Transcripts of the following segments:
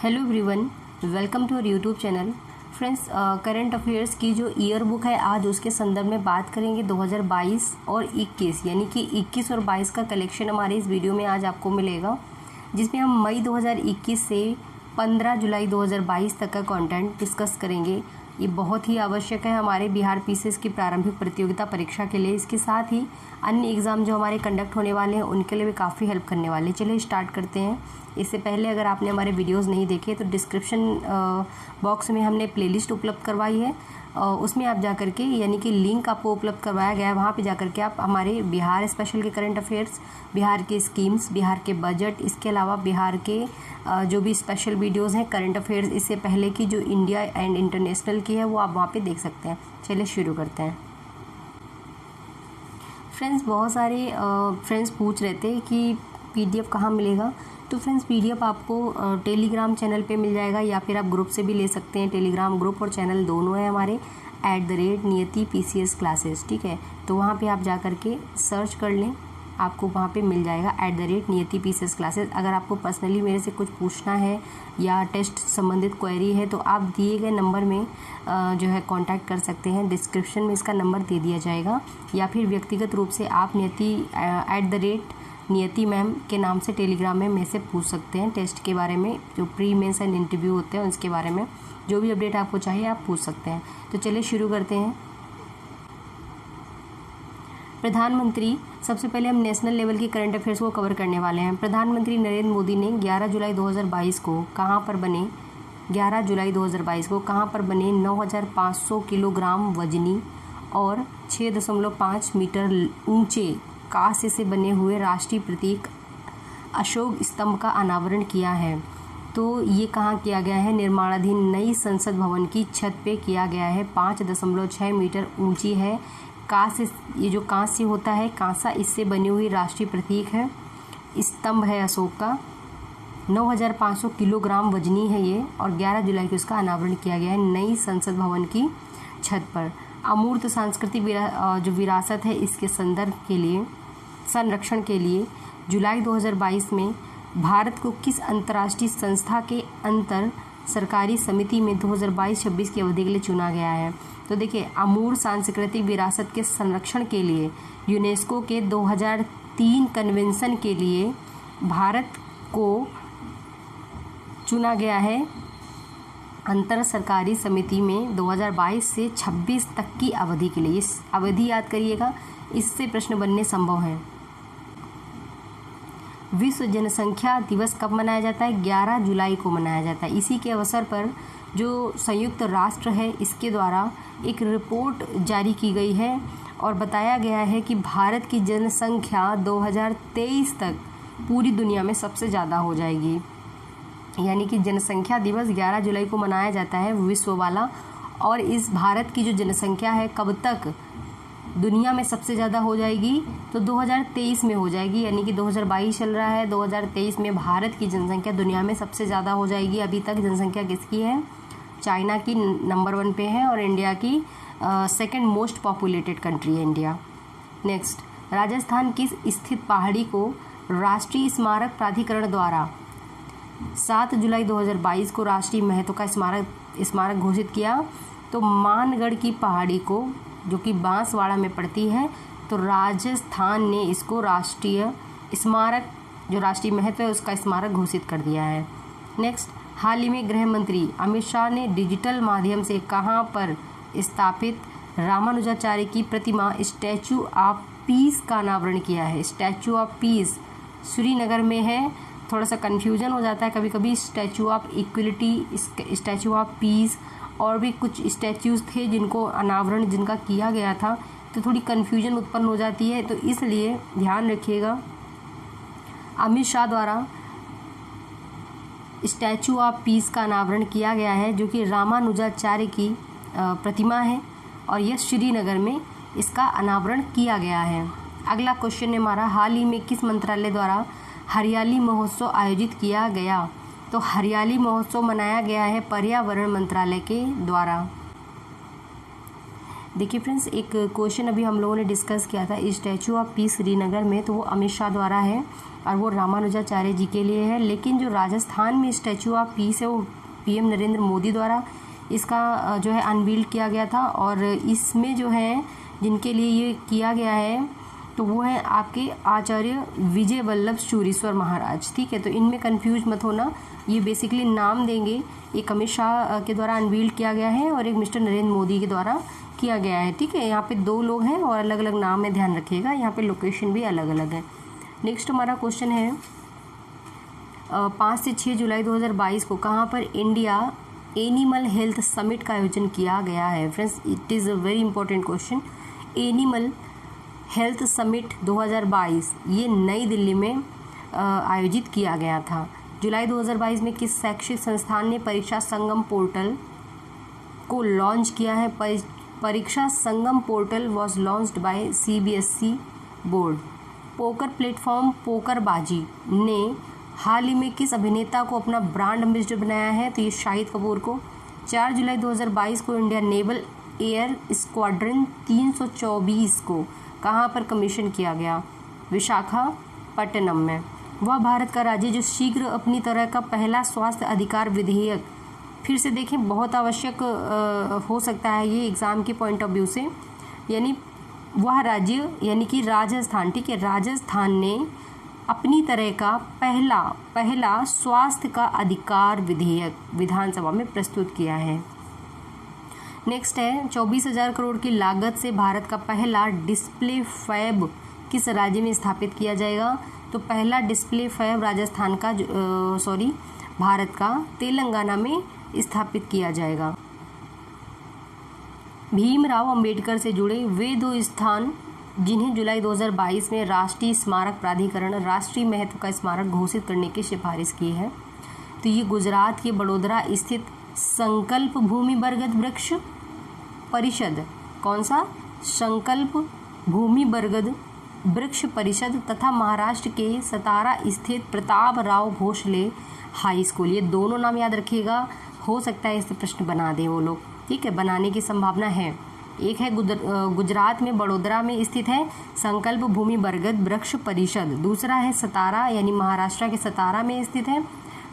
Hello everyone, welcome to our YouTube channel. Friends, current affairs की जो year book है आज उसके संदर्भ में बात करेंगे 2022 और 21, यानी कि 21 और 22 का कलेक्शन हमारे इस वीडियो में आज आपको मिलेगा, जिसमें हम मई 2021 से 15 जुलाई 2022 तक का कंटेंट डिस्कस करेंगे। ये बहुत ही आवश्यक है हमारे बिहार पीसीएस की प्रारंभिक प्रतियोगिता परीक्षा के लिए। इसके साथ ही अन्य एग्ज़ाम जो हमारे कंडक्ट होने वाले हैं उनके लिए भी काफ़ी हेल्प करने वाले हैं। चलिए स्टार्ट करते हैं। इससे पहले अगर आपने हमारे वीडियोस नहीं देखे तो डिस्क्रिप्शन बॉक्स में हमने प्लेलिस्ट उपलब्ध करवाई है, उसमें आप जा कर के, यानी कि लिंक आपको उपलब्ध करवाया गया है, वहाँ पे जा कर के आप हमारे बिहार स्पेशल के करंट अफेयर्स, बिहार के स्कीम्स, बिहार के बजट, इसके अलावा बिहार के जो भी स्पेशल वीडियोस हैं करंट अफेयर्स इससे पहले की जो इंडिया एंड इंटरनेशनल की है वो आप वहाँ पे देख सकते हैं। चलिए शुरू करते हैं। फ्रेंड्स, बहुत सारे फ्रेंड्स पूछ रहे थे कि पीडीएफ कहाँ मिलेगा। तो फ्रेंड्स, पीडीएफ आपको टेलीग्राम चैनल पे मिल जाएगा या फिर आप ग्रुप से भी ले सकते हैं। टेलीग्राम ग्रुप और चैनल दोनों है हमारे @नियति PCS क्लासेस, ठीक है। तो वहाँ पे आप जा कर के सर्च कर लें, आपको वहाँ पे मिल जाएगा @नियति PCS क्लासेस। अगर आपको पर्सनली मेरे से कुछ पूछना है या टेस्ट संबंधित क्वेरी है तो आप दिए गए नंबर में जो है कांटेक्ट कर सकते हैं। डिस्क्रिप्शन में इसका नंबर दे दिया जाएगा, या फिर व्यक्तिगत रूप से आप नियति मैम के नाम से टेलीग्राम में मेरे से पूछ सकते हैं। टेस्ट के बारे में, जो प्री मेंस एंड इंटरव्यू होते हैं उसके बारे में जो भी अपडेट आपको चाहिए आप पूछ सकते हैं। तो चलिए शुरू करते हैं। प्रधानमंत्री, सबसे पहले हम नेशनल लेवल की करंट अफेयर्स को कवर करने वाले हैं। प्रधानमंत्री नरेंद्र मोदी ने 11 जुलाई 2022 को कहाँ पर बने 11 जुलाई 2022 को कहाँ पर बने 9500 किलोग्राम वजनी और 6.5 मीटर ऊंचे कांस्य से बने हुए राष्ट्रीय प्रतीक अशोक स्तंभ का अनावरण किया है। तो ये कहाँ किया गया है? निर्माणाधीन नई संसद भवन की छत पे किया गया है। 5.6 मीटर ऊंची है कांस्य, ये जो कांस्य होता है कांसा, इससे बनी हुई राष्ट्रीय प्रतीक है, स्तंभ है अशोक का। 9500 किलोग्राम वजनी है ये, और 11 जुलाई को इसका अनावरण किया गया है नई संसद भवन की छत पर। अमूर्त सांस्कृतिक जो विरासत है इसके संरक्षण के लिए जुलाई 2022 में भारत को किस अंतर्राष्ट्रीय संस्था के अंतर सरकारी समिति में 2022-26 की अवधि के लिए चुना गया है? तो देखिए, अमूर्त सांस्कृतिक विरासत के संरक्षण के लिए यूनेस्को के 2003 कन्वेंशन के लिए भारत को चुना गया है अंतर सरकारी समिति में 2022 से 26 तक की अवधि के लिए। इस अवधि याद करिएगा, इससे प्रश्न बनने संभव है। विश्व जनसंख्या दिवस कब मनाया जाता है? 11 जुलाई को मनाया जाता है। इसी के अवसर पर जो संयुक्त राष्ट्र है इसके द्वारा एक रिपोर्ट जारी की गई है और बताया गया है कि भारत की जनसंख्या 2023 तक पूरी दुनिया में सबसे ज़्यादा हो जाएगी। यानी कि जनसंख्या दिवस 11 जुलाई को मनाया जाता है विश्व वाला, और इस भारत की जो जनसंख्या है कब तक दुनिया में सबसे ज़्यादा हो जाएगी? तो 2023 में हो जाएगी। यानी कि 2022 चल रहा है, 2023 में भारत की जनसंख्या दुनिया में सबसे ज़्यादा हो जाएगी। अभी तक जनसंख्या किसकी है? चाइना की नंबर 1 पे है और इंडिया की सेकंड मोस्ट पॉपुलेटेड कंट्री है इंडिया। नेक्स्ट, राजस्थान की स्थित पहाड़ी को राष्ट्रीय स्मारक प्राधिकरण द्वारा 7 जुलाई 2022 को राष्ट्रीय महत्व का स्मारक घोषित किया। तो मानगढ़ की पहाड़ी को, जो कि बांसवाड़ा में पड़ती है, तो राजस्थान ने इसको राष्ट्रीय स्मारक, जो राष्ट्रीय महत्व है उसका स्मारक घोषित कर दिया है। नेक्स्ट, हाल ही में गृह मंत्री अमित शाह ने डिजिटल माध्यम से कहाँ पर स्थापित रामानुजाचार्य की प्रतिमा स्टैचू ऑफ पीस का अनावरण किया है? स्टैचू ऑफ पीस श्रीनगर में है। थोड़ा सा कन्फ्यूजन हो जाता है कभी कभी। Statue of equality, statue of peace और भी कुछ स्टैचूज़ थे जिनको अनावरण जिनका किया गया था, तो थोड़ी कन्फ्यूजन उत्पन्न हो जाती है, तो इसलिए ध्यान रखिएगा। अमित शाह द्वारा स्टैचू ऑफ पीस का अनावरण किया गया है, जो कि रामानुजाचार्य की प्रतिमा है, और यह श्रीनगर में इसका अनावरण किया गया है। अगला क्वेश्चन है हमारा, हाल ही में किस मंत्रालय द्वारा हरियाली महोत्सव आयोजित किया गया? तो हरियाली महोत्सव मनाया गया है पर्यावरण मंत्रालय के द्वारा। देखिए फ्रेंड्स, एक क्वेश्चन अभी हम लोगों ने डिस्कस किया था स्टैचू ऑफ पीस श्रीनगर में, तो वो अमित शाह द्वारा है और वो रामानुजाचार्य जी के लिए है। लेकिन जो राजस्थान में स्टैचू ऑफ पीस है वो पीएम नरेंद्र मोदी द्वारा इसका जो है अनवील्ड किया गया था। और इसमें जो है जिनके लिए ये किया गया है तो वो है आपके आचार्य विजय वल्लभ सूरीश्वर महाराज। ठीक है, तो इनमें कंफ्यूज मत होना, ये बेसिकली नाम देंगे, एक अमित शाह के द्वारा अनवील्ड किया गया है और एक मिस्टर नरेंद्र मोदी के द्वारा किया गया है। ठीक है, यहाँ पे 2 लोग हैं और अलग अलग नाम है, ध्यान रखिएगा, यहाँ पे लोकेशन भी अलग अलग है। नेक्स्ट हमारा क्वेश्चन है 5 से 6 जुलाई 2022 को कहाँ पर इंडिया एनिमल हेल्थ समिट का आयोजन किया गया है। Friends, it is a very important question. Animal health summit 2022 ये नई दिल्ली में आयोजित किया गया था। जुलाई 2022 में किस शैक्षिक संस्थान ने परीक्षा संगम पोर्टल को लॉन्च किया है। Pariksha Sangam portal was launched by CBSE board. Poker platform Pokerbaazi ने हाल ही में किस अभिनेता को अपना ब्रांड एम्बेसडर बनाया है, तो ये शाहिद कपूर को। 4 जुलाई 2022 को इंडिया नेवल एयर स्क्वाड्रन 324 को कहाँ पर कमीशन किया गया, विशाखापट्टनम में। वह भारत का राज्य जो शीघ्र अपनी तरह का पहला स्वास्थ्य अधिकार विधेयक, फिर से देखें बहुत आवश्यक हो सकता है ये एग्ज़ाम के पॉइंट ऑफ व्यू से, यानी वह राज्य यानी कि राजस्थान। ठीक है, राजस्थान ने अपनी तरह का पहला स्वास्थ्य का अधिकार विधेयक विधानसभा में प्रस्तुत किया है। नेक्स्ट है 24,000 करोड़ की लागत से भारत का पहला डिस्प्ले फैब किस राज्य में स्थापित किया जाएगा, तो पहला डिस्प्ले फैब राजस्थान का भारत का तेलंगाना में स्थापित किया जाएगा। भीमराव अंबेडकर से जुड़े वे 2 स्थान जिन्हें जुलाई 2022 में राष्ट्रीय स्मारक प्राधिकरण राष्ट्रीय महत्व का स्मारक घोषित करने की सिफारिश की है, तो ये गुजरात के बड़ोदरा स्थित संकल्प भूमि बरगद वृक्ष परिषद, कौन सा, संकल्प भूमि बरगद वृक्ष परिषद, तथा महाराष्ट्र के सतारा स्थित प्रताप राव भोसले हाई स्कूल। ये दोनों नाम याद रखिएगा, हो सकता है इससे प्रश्न बना दें वो लोग। ठीक है, बनाने की संभावना है। एक है गुजरात में बड़ोदरा में स्थित है संकल्प भूमि बरगद वृक्ष परिषद, दूसरा है सतारा यानी महाराष्ट्र के सतारा में स्थित है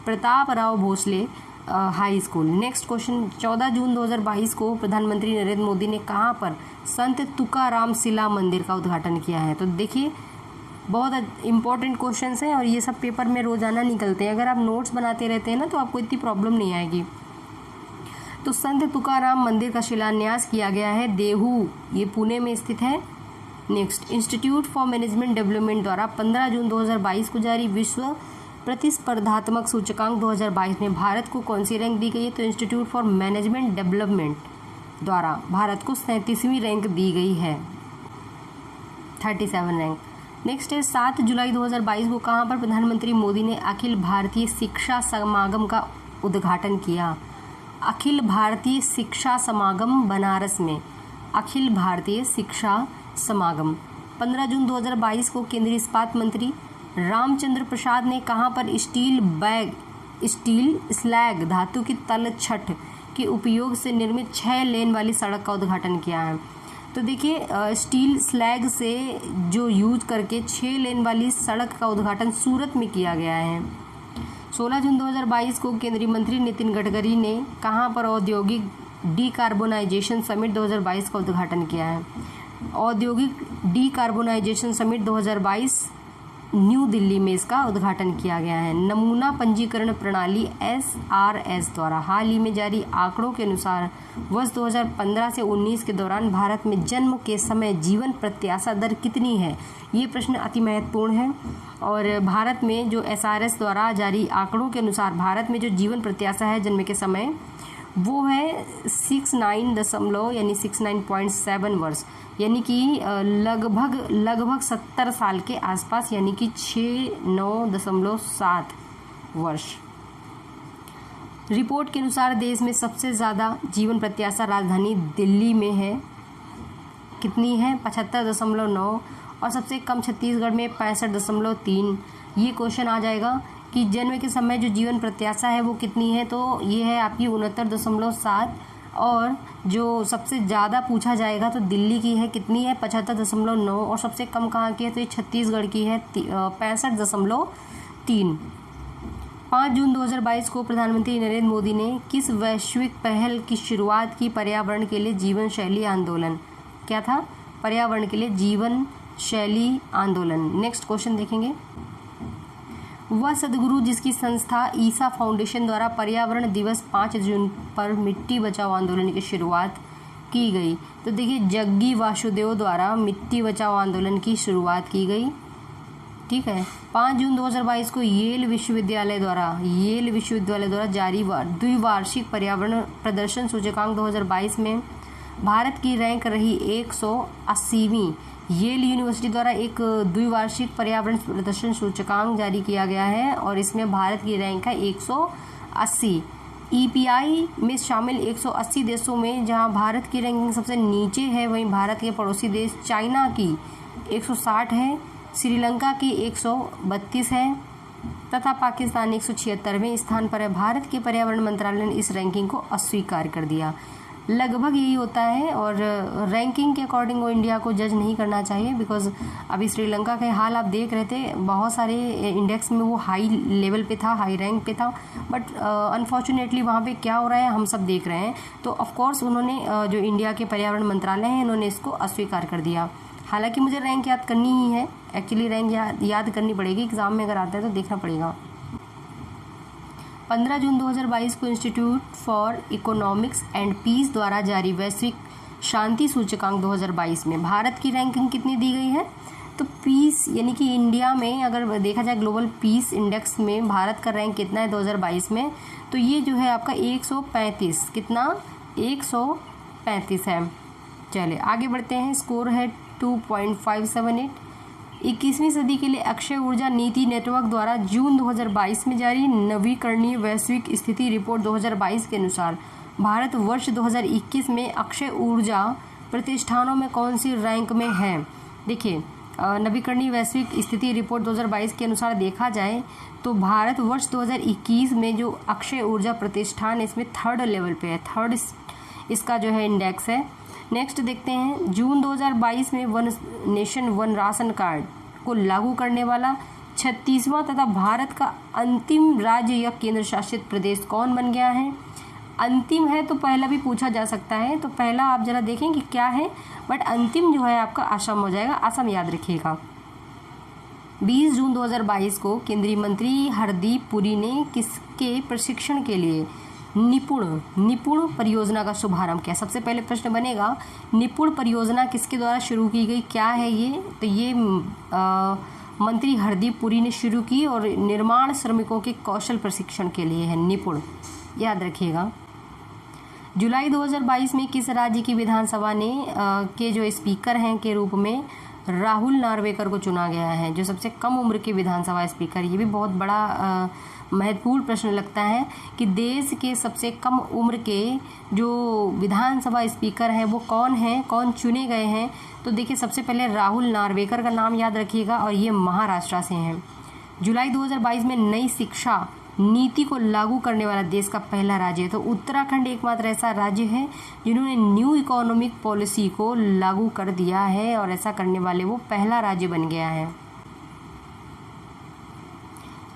Pratap Rao Bhosale high school. Next question 14 जून 2022 को प्रधानमंत्री नरेंद्र मोदी ने कहाँ पर संत तुकाराम शिला मंदिर का उद्घाटन किया है, तो देखिए बहुत इंपॉर्टेंट क्वेश्चंस हैं और ये सब पेपर में रोजाना निकलते हैं। अगर आप नोट्स बनाते रहते हैं ना तो आपको इतनी प्रॉब्लम नहीं आएगी। तो संत तुकाराम मंदिर का शिलान्यास किया गया है देहू, ये पुणे में स्थित है। Next institute for management development द्वारा 15 जून 2022 को जारी विश्व प्रतिस्पर्धात्मक सूचकांक 2022 में भारत को कौन सी रैंक दी गई है, तो इंस्टीट्यूट फॉर मैनेजमेंट डेवलपमेंट द्वारा भारत को 37वीं रैंक दी गई है, 37 रैंक। नेक्स्ट है 7 जुलाई 2022 को कहाँ पर प्रधानमंत्री मोदी ने अखिल भारतीय शिक्षा समागम का उद्घाटन किया। अखिल भारतीय शिक्षा समागम बनारस में, अखिल भारतीय शिक्षा समागम। 15 जून 2022 को केंद्रीय इस्पात मंत्री रामचंद्र प्रसाद ने कहाँ पर स्टील स्लैग धातु की तल छठ के उपयोग से निर्मित 6 लेन वाली सड़क का उद्घाटन किया है। तो देखिए स्टील स्लैग से जो यूज करके 6 लेन वाली सड़क का उद्घाटन सूरत में किया गया है। 16 जून 2022 को केंद्रीय मंत्री नितिन गडकरी ने कहाँ पर औद्योगिक डीकार्बोनाइजेशन समिट 2022 का उद्घाटन किया है। औद्योगिक डीकार्बोनाइजेशन समिट 2022 न्यू दिल्ली में इसका उद्घाटन किया गया है। नमूना पंजीकरण प्रणाली SRS द्वारा हाल ही में जारी आंकड़ों के अनुसार वर्ष 2015 से 19 के दौरान भारत में जन्म के समय जीवन प्रत्याशा दर कितनी है, ये प्रश्न अति महत्वपूर्ण है। और भारत में जो SRS द्वारा जारी आंकड़ों के अनुसार भारत में जो जीवन प्रत्याशा है जन्म के समय वो है 69.7 वर्ष, यानी कि लगभग 70 साल के आसपास, यानी कि 69.7 वर्ष। रिपोर्ट के अनुसार देश में सबसे ज़्यादा जीवन प्रत्याशा राजधानी दिल्ली में है, कितनी है 75.9, और सबसे कम छत्तीसगढ़ में 65.3। ये क्वेश्चन आ जाएगा कि जन्म के समय जो जीवन प्रत्याशा है वो कितनी है, तो ये है आपकी 69.7 और जो सबसे ज़्यादा पूछा जाएगा तो दिल्ली की है, कितनी है 75.9, और सबसे कम कहाँ की है तो ये छत्तीसगढ़ की है 65.3। 5 जून 2022 को प्रधानमंत्री नरेंद्र मोदी ने किस वैश्विक पहल की शुरुआत की पर्यावरण के लिए जीवन शैली आंदोलन? क्या था? पर्यावरण के लिए जीवन शैली आंदोलन। नेक्स्ट क्वेश्चन देखेंगे। वह सदगुरु जिसकी संस्था ईसा फाउंडेशन द्वारा पर्यावरण दिवस 5 जून पर मिट्टी बचाओ आंदोलन की शुरुआत की गई। तो देखिए जग्गी वासुदेव द्वारा मिट्टी बचाओ आंदोलन की शुरुआत की गई। ठीक है। 5 जून 2022 को येल विश्वविद्यालय द्वारा जारी द्विवार्षिक पर्यावरण प्रदर्शन सूचकांक 2022 में भारत की रैंक रही 180वीं। येल यूनिवर्सिटी द्वारा एक द्विवार्षिक पर्यावरण प्रदर्शन सूचकांक जारी किया गया है और इसमें भारत की रैंक है 180। EPI में शामिल 180 देशों में जहां भारत की रैंकिंग सबसे नीचे है, वहीं भारत के पड़ोसी देश चाइना की 160 है, श्रीलंका की 132 है तथा पाकिस्तान 176वें स्थान पर है। भारत के पर्यावरण मंत्रालय ने इस रैंकिंग को अस्वीकार कर दिया। लगभग यही होता है और रैंकिंग के अकॉर्डिंग वो इंडिया को जज नहीं करना चाहिए, बिकॉज अभी श्रीलंका के हाल आप देख रहे थे, बहुत सारे इंडेक्स में वो हाई लेवल पे था, हाई रैंक पे था, बट अनफॉर्चुनेटली वहाँ पे क्या हो रहा है हम सब देख रहे हैं। तो ऑफकोर्स उन्होंने जो इंडिया के पर्यावरण मंत्रालय है इन्होंने इसको अस्वीकार कर दिया। हालांकि मुझे रैंक याद करनी ही है, एक्चुअली रैंक याद करनी पड़ेगी, एग्जाम में अगर आता है तो देखना पड़ेगा। 15 जून 2022 को Institute for Economics and Peace द्वारा जारी वैश्विक शांति सूचकांक 2022 में भारत की रैंकिंग कितनी दी गई है? तो पीस यानी कि इंडिया में अगर देखा जाए ग्लोबल पीस इंडेक्स में भारत का रैंक कितना है 2022 में, तो ये जो है आपका 135, कितना 135 है। चलिए आगे बढ़ते हैं। स्कोर है 2.578। 21वीं सदी के लिए अक्षय ऊर्जा नीति नेटवर्क द्वारा जून 2022 में जारी नवीकरणीय वैश्विक स्थिति रिपोर्ट 2022 के अनुसार भारत वर्ष 2021 में अक्षय ऊर्जा प्रतिष्ठानों में कौन सी रैंक में है? देखिए नवीकरणीय वैश्विक स्थिति रिपोर्ट 2022 के अनुसार देखा जाए तो भारत वर्ष 2021 में जो अक्षय ऊर्जा प्रतिष्ठान इसमें 3rd लेवल पे है, 3rd इसका जो है इंडेक्स है। नेक्स्ट देखते हैं। जून 2022 में one nation one ration card को लागू करने वाला 36वां तथा भारत का अंतिम राज्य या केंद्र शासित प्रदेश कौन बन गया है? अंतिम है तो पहला भी पूछा जा सकता है, तो पहला आप जरा देखें कि क्या है, बट अंतिम जो है आपका असम हो जाएगा, असम याद रखिएगा। 20 जून 2022 को केंद्रीय मंत्री हरदीप पुरी ने किसके प्रशिक्षण के लिए निपुण परियोजना का शुभारंभ किया? सबसे पहले प्रश्न बनेगा निपुण परियोजना किसके द्वारा शुरू की गई, क्या है ये? तो ये मंत्री हरदीप पुरी ने शुरू की और निर्माण श्रमिकों के कौशल प्रशिक्षण के लिए है, निपुण, याद रखिएगा। जुलाई 2022 में किस राज्य की विधानसभा ने के जो स्पीकर हैं के रूप में राहुल नार्वेकर को चुना गया है, जो सबसे कम उम्र के विधानसभा स्पीकर? ये भी बहुत बड़ा महत्वपूर्ण प्रश्न लगता है कि देश के सबसे कम उम्र के जो विधानसभा स्पीकर हैं वो कौन हैं, कौन चुने गए हैं? तो देखिए सबसे पहले राहुल नार्वेकर का नाम याद रखिएगा और ये महाराष्ट्र से हैं। जुलाई 2022 में नई शिक्षा नीति को लागू करने वाला देश का पहला राज्य है, तो उत्तराखंड एकमात्र ऐसा राज्य है जिन्होंने न्यू इकोनॉमिक पॉलिसी को लागू कर दिया है और ऐसा करने वाले वो पहला राज्य बन गया है।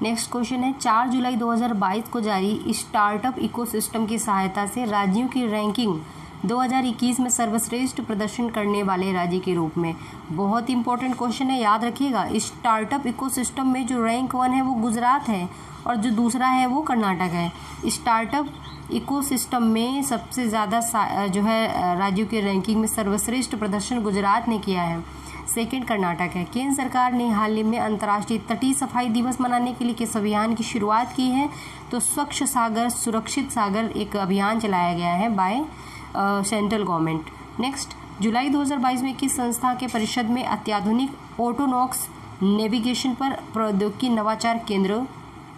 नेक्स्ट क्वेश्चन है। 4 जुलाई 2022 को जारी स्टार्टअप इकोसिस्टम की सहायता से राज्यों की रैंकिंग 2021 में सर्वश्रेष्ठ प्रदर्शन करने वाले राज्य के रूप में, बहुत इंपॉर्टेंट क्वेश्चन है, याद रखिएगा। स्टार्टअप इकोसिस्टम में जो रैंक 1 है वो गुजरात है और जो दूसरा है वो कर्नाटक है। स्टार्टअप इकोसिस्टम में सबसे ज़्यादा जो है राज्यों की रैंकिंग में सर्वश्रेष्ठ प्रदर्शन गुजरात ने किया है, सेकंड कर्नाटक है। केंद्र सरकार ने हाल ही में अंतर्राष्ट्रीय तटीय सफाई दिवस मनाने के लिए किस अभियान की शुरुआत की है? तो स्वच्छ सागर सुरक्षित सागर एक अभियान चलाया गया है बाय सेंट्रल गवर्नमेंट। नेक्स्ट, जुलाई 2022 में किस संस्था के परिषद में अत्याधुनिक ऑटोनॉक्स नेविगेशन पर प्रौद्योगिकी नवाचार केंद्र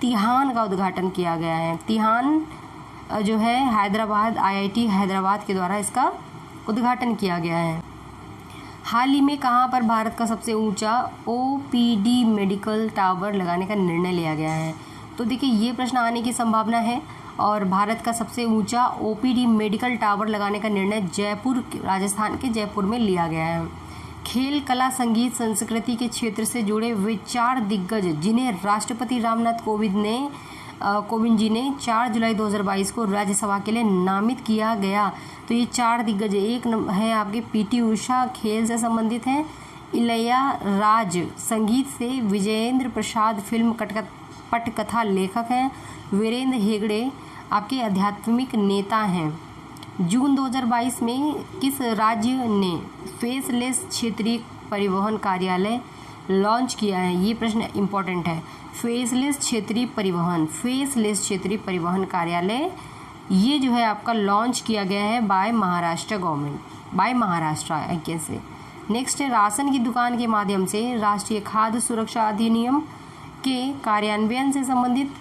तिहान का उद्घाटन किया गया है? तिहान जो है हैदराबाद, IIT हैदराबाद के द्वारा इसका उद्घाटन किया गया है। हाल ही में कहाँ पर भारत का सबसे ऊंचा OPD मेडिकल टावर लगाने का निर्णय लिया गया है? तो देखिए ये प्रश्न आने की संभावना है। और भारत का सबसे ऊंचा ओपीडी मेडिकल टावर लगाने का निर्णय जयपुर, राजस्थान के जयपुर में लिया गया है। खेल, कला, संगीत, संस्कृति के क्षेत्र से जुड़े वे 4 दिग्गज जिन्हें राष्ट्रपति रामनाथ कोविंद जी ने 4 जुलाई 2022 को राज्यसभा के लिए नामित किया गया। तो ये 4 दिग्गज, एक है आपके पीटी उषा, खेल से संबंधित हैं। इलैयाराज संगीत से, विजेंद्र प्रसाद फिल्म पटकथा लेखक हैं। वीरेंद्र हेगड़े आपके आध्यात्मिक नेता हैं। जून 2022 में किस राज्य ने फेसलेस क्षेत्रीय परिवहन कार्यालय लॉन्च किया है? ये प्रश्न इंपॉर्टेंट है। फेसलेस क्षेत्रीय परिवहन कार्यालय ये जो है आपका लॉन्च किया गया है by Maharashtra government, by Maharashtra I can से। नेक्स्ट है राशन की दुकान के माध्यम से राष्ट्रीय खाद्य सुरक्षा अधिनियम के कार्यान्वयन से संबंधित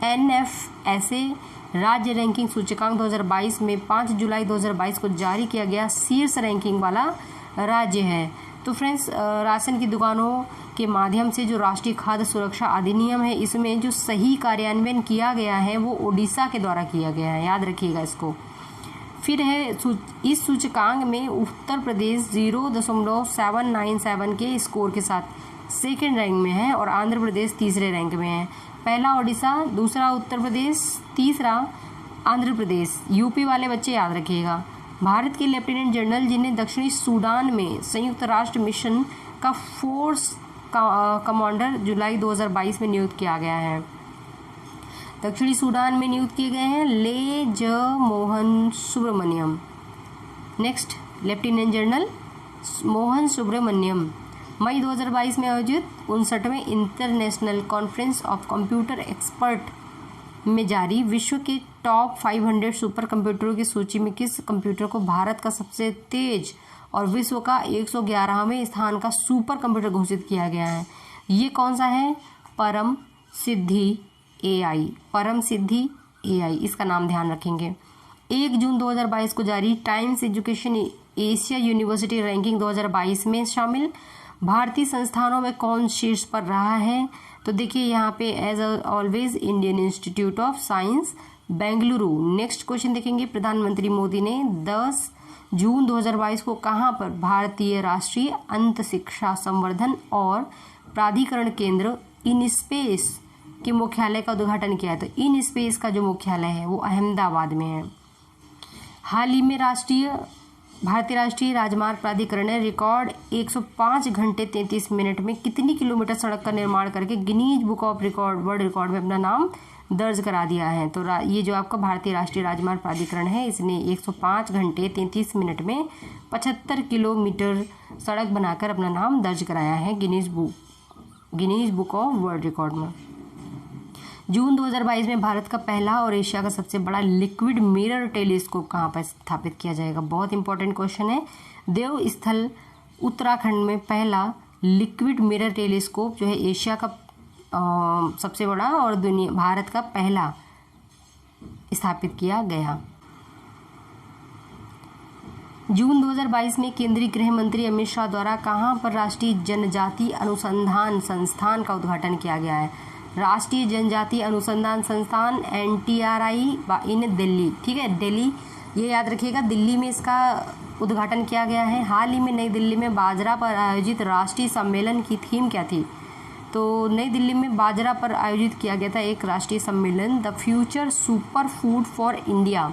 NFSA राज्य रैंकिंग सूचकांक 2022 में 5 जुलाई 2022 को जारी किया गया शीर्ष रैंकिंग वाला राज्य है। तो फ्रेंड्स, राशन की दुकानों के माध्यम से जो राष्ट्रीय खाद्य सुरक्षा अधिनियम है, इसमें जो सही कार्यान्वयन किया गया है वो ओडिशा के द्वारा किया गया है, याद रखिएगा इसको। फिर है इस सूचकांक में उत्तर प्रदेश 0.797 के स्कोर के साथ सेकेंड रैंक में है और आंध्र प्रदेश तीसरे रैंक में है। पहला ओडिशा, दूसरा उत्तर प्रदेश, तीसरा आंध्र प्रदेश। यूपी वाले बच्चे याद रखिएगा। भारत के लेफ्टिनेंट जनरल जिन्हें दक्षिणी सूडान में संयुक्त राष्ट्र मिशन का फोर्स कमांडर जुलाई 2022 में नियुक्त किया गया है। दक्षिणी सूडान में नियुक्त किए गए हैं ले ज Mohan Subramaniam. Next, lieutenant general Mohan Subramaniam मई 2022 में आयोजित 59वें international conference of computer expert में जारी विश्व के टॉप 500 सुपर कंप्यूटरों की सूची में किस कंप्यूटर को भारत का सबसे तेज और विश्व का 111वें स्थान का सुपर कंप्यूटर घोषित किया गया है? ये कौन सा है? परम सिद्धि AI, परम सिद्धि AI, इसका नाम ध्यान रखेंगे। 1 जून 2022 को जारी times education Asia university ranking 2022 में शामिल भारतीय संस्थानों में कौन शीर्ष पर रहा है? तो देखिए यहाँ पे as always Indian Institute of Science Bengaluru. Next question देखेंगे, प्रधानमंत्री मोदी ने 10 जून 2022 को कहाँ पर भारतीय राष्ट्रीय अंत शिक्षा संवर्धन और प्राधिकरण केंद्र इन स्पेस के मुख्यालय का उद्घाटन किया है? तो इन स्पेस का जो मुख्यालय है वो अहमदाबाद में है। हाल ही में भारतीय राष्ट्रीय राजमार्ग प्राधिकरण ने रिकॉर्ड 105 घंटे 33 मिनट में कितनी किलोमीटर सड़क का निर्माण करके Guinness book of world record में अपना नाम दर्ज करा दिया है? तो ये जो आपका भारतीय राष्ट्रीय राजमार्ग प्राधिकरण है, इसने 105 घंटे 33 मिनट में 75 किलोमीटर सड़क बनाकर अपना नाम दर्ज कराया है Guinness book of world record में। जून 2022 में भारत का पहला और एशिया का सबसे बड़ा लिक्विड मिरर टेलीस्कोप कहाँ पर स्थापित किया जाएगा? बहुत इंपॉर्टेंट क्वेश्चन है। देवस्थल उत्तराखंड में पहला लिक्विड मिरर टेलीस्कोप जो है एशिया का सबसे बड़ा और भारत का पहला स्थापित किया गया। जून 2022 में केंद्रीय गृह मंत्री अमित शाह द्वारा कहाँ पर राष्ट्रीय जनजाति अनुसंधान संस्थान का उद्घाटन किया गया है? राष्ट्रीय जनजाति अनुसंधान संस्थान NTRI इन दिल्ली, ठीक है, दिल्ली, ये याद रखिएगा, दिल्ली में इसका उद्घाटन किया गया है। हाल ही में नई दिल्ली में बाजरा पर आयोजित राष्ट्रीय सम्मेलन की थीम क्या थी? तो नई दिल्ली में बाजरा पर आयोजित किया गया था एक राष्ट्रीय सम्मेलन, the future super food for India.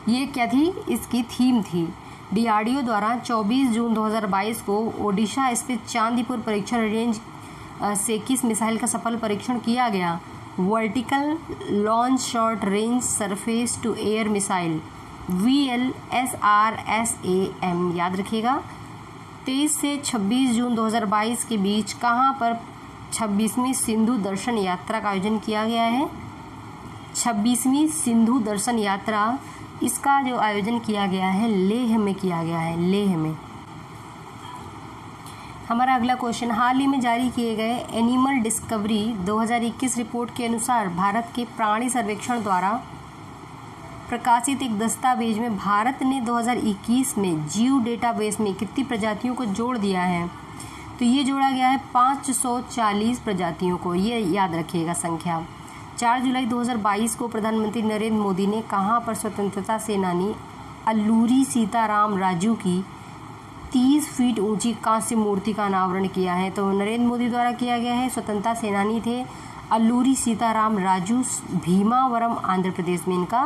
ये क्या थी? इसकी थीम थी। DRDO द्वारा 24 जून 2022 को ओडिशा स्थित चांदीपुर परीक्षण रेंज से किस मिसाइल का सफल परीक्षण किया गया? Vertical launch short range surface to air missile VLSRSAM, याद रखिएगा। 23 से 26 जून 2022 के बीच कहाँ पर 26वीं सिंधु दर्शन यात्रा का आयोजन किया गया है? 26वीं सिंधु दर्शन यात्रा, इसका जो आयोजन किया गया है लेह में किया गया है, लेह में। हमारा अगला क्वेश्चन, हाल ही में जारी किए गए एनिमल डिस्कवरी 2021 रिपोर्ट के अनुसार भारत के प्राणी सर्वेक्षण द्वारा प्रकाशित एक दस्तावेज में भारत ने 2021 में जीव डेटाबेस में कितनी प्रजातियों को जोड़ दिया है? तो तो ये जोड़ा गया है 540 प्रजातियों को, ये याद रखिएगा संख्या। 4 जुलाई 2022 को प्रधानमंत्री नरेंद्र मोदी ने कहाँ पर स्वतंत्रता सेनानी अल्लूरी सीताराम राजू की 30 फीट ऊंची कांस्य मूर्ति का अनावरण किया है? तो नरेंद्र मोदी द्वारा किया गया है। स्वतंत्रता सेनानी थे अल्लूरी सीताराम राजू, भीमावरम आंध्र प्रदेश में इनका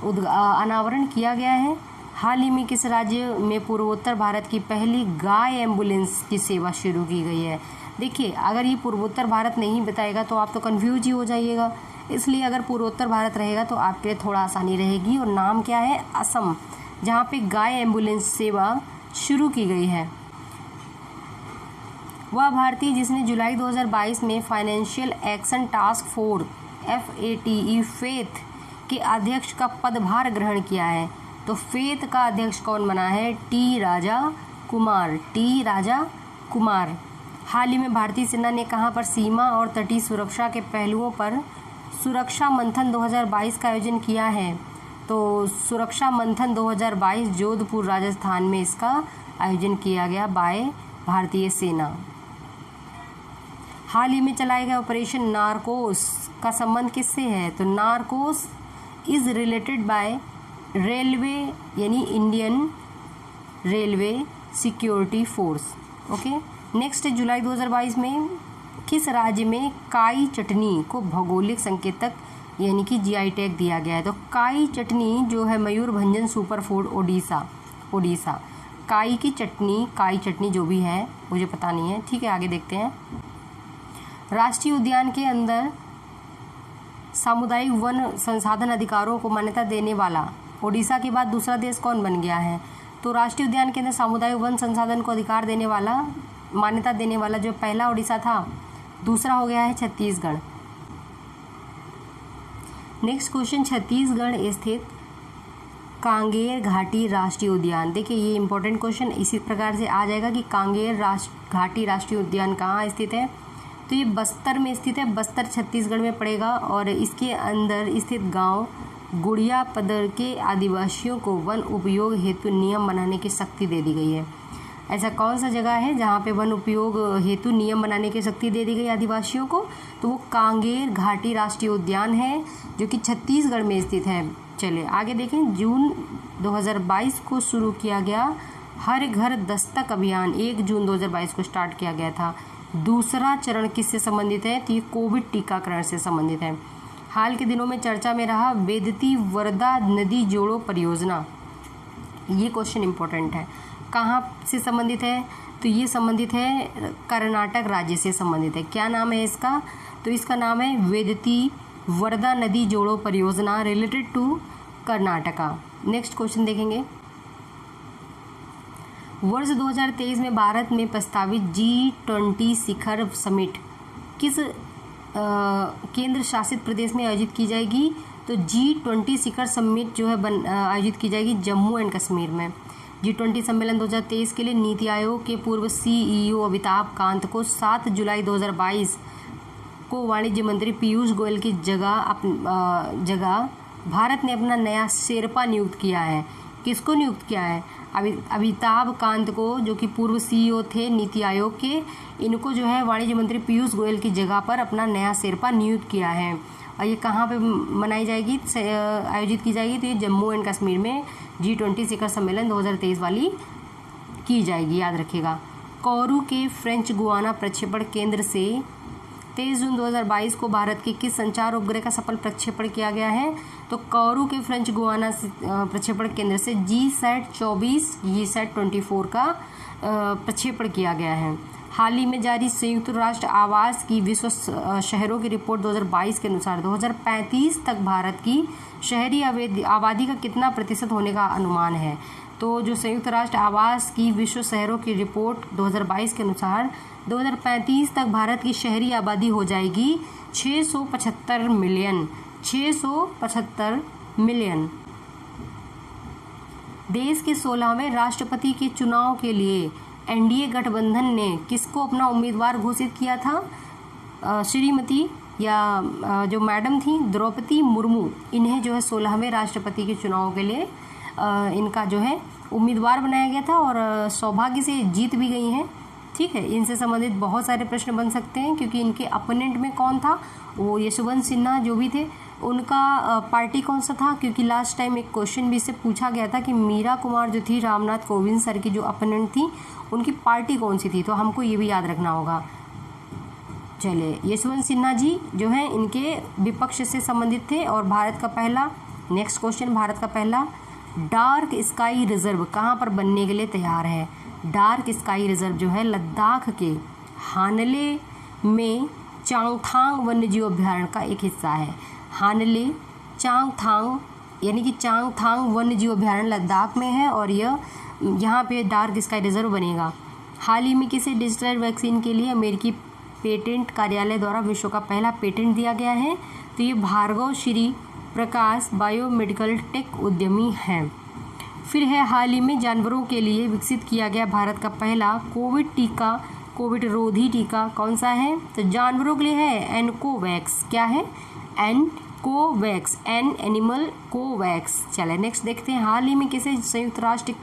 अनावरण किया गया है। हाल ही में किस राज्य में पूर्वोत्तर भारत की पहली गाय एम्बुलेंस की सेवा शुरू की गई है? देखिए, अगर ये पूर्वोत्तर भारत नहीं बताएगा तो आप तो कन्फ्यूज ही हो जाइएगा, इसलिए अगर पूर्वोत्तर भारत रहेगा तो आपके लिए थोड़ा आसानी रहेगी। और नाम क्या है? असम, जहाँ पे गाय एम्बुलेंस सेवा शुरू की गई है। वह भारतीय जिसने जुलाई 2022 में financial action task force FATE faith के अध्यक्ष का पदभार ग्रहण किया है। तो फेथ का अध्यक्ष कौन बना है? टी राजा कुमार। हाल ही में भारतीय सेना ने कहां पर सीमा और तटीय सुरक्षा के पहलुओं पर सुरक्षा मंथन 2022 का आयोजन किया है? तो सुरक्षा मंथन 2022 जोधपुर राजस्थान में इसका आयोजन किया गया बाय भारतीय सेना। हाल ही में चलाए गए ऑपरेशन नारकोस का संबंध किससे है? तो Narcos is related by railway, यानी Indian railway security force. Okay, next जुलाई 2022 में किस राज्य में काई चटनी को भौगोलिक संकेतक यानी कि GI टैग दिया गया है? तो काई चटनी जो है मयूरभंजन सुपर फूड ओडिशा। काई चटनी जो भी है मुझे पता नहीं है, ठीक है, आगे देखते हैं। राष्ट्रीय उद्यान के अंदर सामुदायिक वन संसाधन अधिकारों को मान्यता देने वाला ओडिशा के बाद दूसरा देश कौन बन गया है? तो राष्ट्रीय उद्यान के अंदर सामुदायिक वन संसाधन को अधिकार देने वाला, मान्यता देने वाला जो पहला ओडिशा था, दूसरा हो गया है छत्तीसगढ़। नेक्स्ट क्वेश्चन, छत्तीसगढ़ स्थित कांगेर घाटी राष्ट्रीय उद्यान। देखिए, ये इंपॉर्टेंट क्वेश्चन इसी प्रकार से आ जाएगा कि कांगेर घाटी राष्ट्रीय उद्यान कहाँ स्थित है? तो ये बस्तर में स्थित है, बस्तर छत्तीसगढ़ में पड़ेगा। और इसके अंदर स्थित गांव गुड़िया पदर के आदिवासियों को वन उपयोग हेतु नियम बनाने की शक्ति दे दी गई है। ऐसा कौन सा जगह है जहाँ पे वन उपयोग हेतु नियम बनाने की शक्ति दे दी गई आदिवासियों को? तो वो कांगेर घाटी राष्ट्रीय उद्यान है जो कि छत्तीसगढ़ में स्थित है। चलिए आगे देखें। जून 2022 को शुरू किया गया हर घर दस्तक अभियान 1 जून 2022 को स्टार्ट किया गया था। दूसरा चरण किससे संबंधित है? तो ये कोविड टीकाकरण से संबंधित है। हाल के दिनों में चर्चा में रहा वेदती वर्धा नदी जोड़ो परियोजना। ये क्वेश्चन इंपॉर्टेंट है। कहाँ से संबंधित है? तो ये संबंधित है कर्नाटक राज्य से संबंधित है। क्या नाम है इसका? तो इसका नाम है वेदती वर्धा नदी जोड़ो परियोजना, related to Karnataka. Next question देखेंगे। वर्ष 2023 में भारत में प्रस्तावित G20 शिखर समिट किस केंद्र शासित प्रदेश में आयोजित की जाएगी? तो G20 शिखर समिट जो है आयोजित की जाएगी जम्मू एंड कश्मीर में। G20 सम्मेलन 2023 के लिए नीति आयोग के पूर्व CEO अमिताभ कांत को 7 जुलाई 2022 को वाणिज्य मंत्री पीयूष गोयल की जगह भारत ने अपना नया शेरपा नियुक्त किया है। किसको नियुक्त किया है? अमिताभ कांत को, जो कि पूर्व CEO थे नीति आयोग के, इनको जो है वाणिज्य मंत्री पीयूष गोयल की जगह पर अपना नया शेरपा नियुक्त किया है। और ये कहाँ पे मनाई जाएगी, आयोजित की जाएगी? तो ये जम्मू एंड कश्मीर में G20 शिखर सम्मेलन 2023 वाली की जाएगी, याद रखिएगा। कोरू के फ्रेंच गुआना प्रक्षेपण केंद्र से 23 जून 2022 को भारत के किस संचार उपग्रह का सफल प्रक्षेपण किया गया है? तो कोरू के फ्रेंच गुआना प्रक्षेपण केंद्र से GSAT-24 GSAT-24 का प्रक्षेपण किया गया है। हाल ही में जारी संयुक्त राष्ट्र आवास की विश्व शहरों की रिपोर्ट 2022 के अनुसार 2035 तक भारत की शहरी आबादी का कितना प्रतिशत होने का अनुमान है? तो जो संयुक्त राष्ट्र आवास की विश्व शहरों की रिपोर्ट 2022 के अनुसार 2035 तक भारत की शहरी आबादी हो जाएगी 675 मिलियन। 675 मिलियन। देश के 16वें राष्ट्रपति के चुनाव के लिए NDA गठबंधन ने किसको अपना उम्मीदवार घोषित किया था? श्रीमती या जो मैडम थी द्रौपदी मुर्मू, इन्हें जो है 16वें राष्ट्रपति के चुनाव के लिए इनका जो है उम्मीदवार बनाया गया था और सौभाग्य से जीत भी गई हैं। ठीक है, इनसे संबंधित बहुत सारे प्रश्न बन सकते हैं क्योंकि इनके अपोनेंट में कौन था, वो यशवंत सिन्हा जो भी थे, उनका पार्टी कौन सा था, क्योंकि लास्ट टाइम एक क्वेश्चन भी इससे पूछा गया था कि मीरा कुमार जो थी रामनाथ कोविंद सर की जो अपोनेंट थी उनकी पार्टी कौन सी थी, तो हमको ये भी याद रखना होगा। चलिए, यशवंत सिन्हा जी जो हैं इनके विपक्ष से संबंधित थे। और भारत का पहला, नेक्स्ट क्वेश्चन, भारत का पहला डार्क स्काई रिजर्व कहाँ पर बनने के लिए तैयार है। डार्क स्काई रिजर्व जो है लद्दाख के हानले में चांगथांग वन्यजीव अभ्यारण्य का एक हिस्सा है। हानले चांगथांग यानी कि चांगथांग वन्यजीव अभ्यारण्य लद्दाख में है और यहाँ पे डार्क स्काई रिजर्व बनेगा। हाल ही में किसी डिजिटल वैक्सीन के लिए अमेरिकी पेटेंट कार्यालय द्वारा विश्व का पहला पेटेंट दिया गया है, तो ये भार्गव श्री प्रकाश बायोमेडिकल टेक उद्यमी हैं। फिर है हाल ही में जानवरों के लिए विकसित किया गया भारत का पहला कोविड टीका, कोविड रोधी टीका कौन सा है, तो जानवरों के लिए है एनकोवैक्स। क्या है, एनकोवैक्स, एन एनिमल कोवैक्स। चले नेक्स्ट देखते हैं, हाल ही में किसे संयुक्त राष्ट्र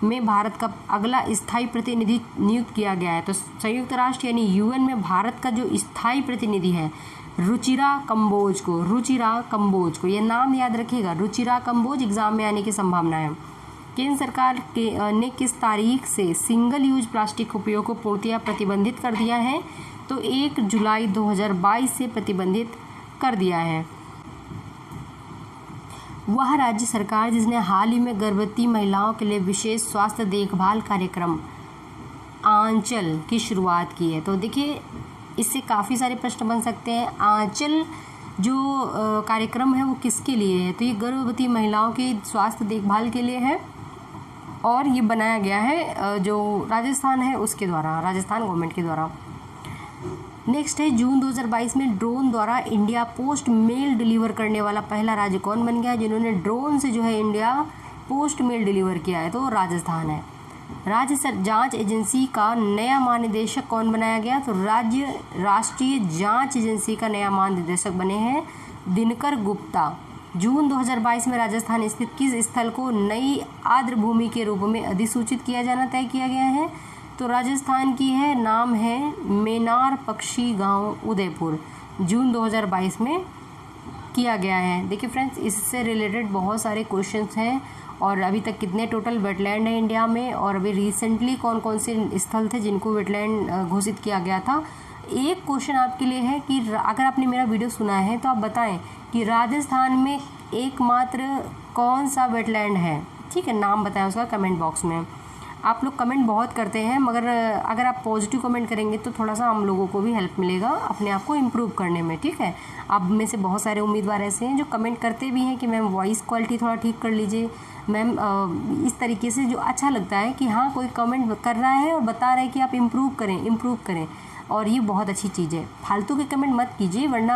में भारत का अगला स्थायी प्रतिनिधि नियुक्त किया गया है, तो संयुक्त राष्ट्र यानी यूएन में भारत का जो स्थायी प्रतिनिधि है रुचिरा कंबोज को, रुचिरा कंबोज को, ये नाम याद रखिएगा, रुचिरा कंबोज एग्जाम में आने की संभावना है। केंद्र सरकार ने किस तारीख से सिंगल यूज प्लास्टिक उपयोग को पूर्णतः प्रतिबंधित कर दिया है, तो 1 जुलाई 2022 से प्रतिबंधित कर दिया है। वह राज्य सरकार जिसने हाल ही में गर्भवती महिलाओं के लिए विशेष स्वास्थ्य देखभाल कार्यक्रम आंचल की शुरुआत की है, तो देखिए इससे काफ़ी सारे प्रश्न बन सकते हैं। आंचल जो कार्यक्रम है वो किसके लिए है, तो ये गर्भवती महिलाओं की स्वास्थ्य देखभाल के लिए है और ये बनाया गया है जो राजस्थान है उसके द्वारा, राजस्थान गवर्नमेंट के द्वारा। नेक्स्ट है, जून 2022 में ड्रोन द्वारा इंडिया पोस्ट मेल डिलीवर करने वाला पहला राज्य कौन बन गया, जिन्होंने ड्रोन से जो है इंडिया पोस्ट मेल डिलीवर किया है, तो राजस्थान है। राज्य जांच एजेंसी का नया महानिदेशक कौन बनाया गया, तो राष्ट्रीय जांच एजेंसी का नया महानिदेशक बने हैं दिनकर गुप्ता। जून 2022 में राजस्थान स्थित किस स्थल को नई आर्द्र भूमि के रूप में अधिसूचित किया जाना तय किया गया है, तो राजस्थान की है, नाम है मेनार पक्षी गांव उदयपुर, जून 2022 में किया गया है। देखिए फ्रेंड्स, इससे रिलेटेड बहुत सारे क्वेश्चंस हैं और अभी तक कितने टोटल वेटलैंड है इंडिया में और अभी रिसेंटली कौन कौन से स्थल थे जिनको वेटलैंड घोषित किया गया था। एक क्वेश्चन आपके लिए है कि अगर आपने मेरा वीडियो सुना है तो आप बताएं कि राजस्थान में एकमात्र कौन सा वेटलैंड है, ठीक है, नाम बताएं उसका कमेंट बॉक्स में। आप लोग कमेंट बहुत करते हैं मगर अगर आप पॉजिटिव कमेंट करेंगे तो थोड़ा सा हम लोगों को भी हेल्प मिलेगा अपने आप को इम्प्रूव करने में, ठीक है। आप में से बहुत सारे उम्मीदवार ऐसे हैं जो कमेंट करते भी हैं कि मैम वॉइस क्वालिटी थोड़ा ठीक कर लीजिए मैम, इस तरीके से जो अच्छा लगता है कि हाँ कोई कमेंट कर रहा है और बता रहा है कि आप इम्प्रूव करें और ये बहुत अच्छी चीज़ है। फालतू के कमेंट मत कीजिए वरना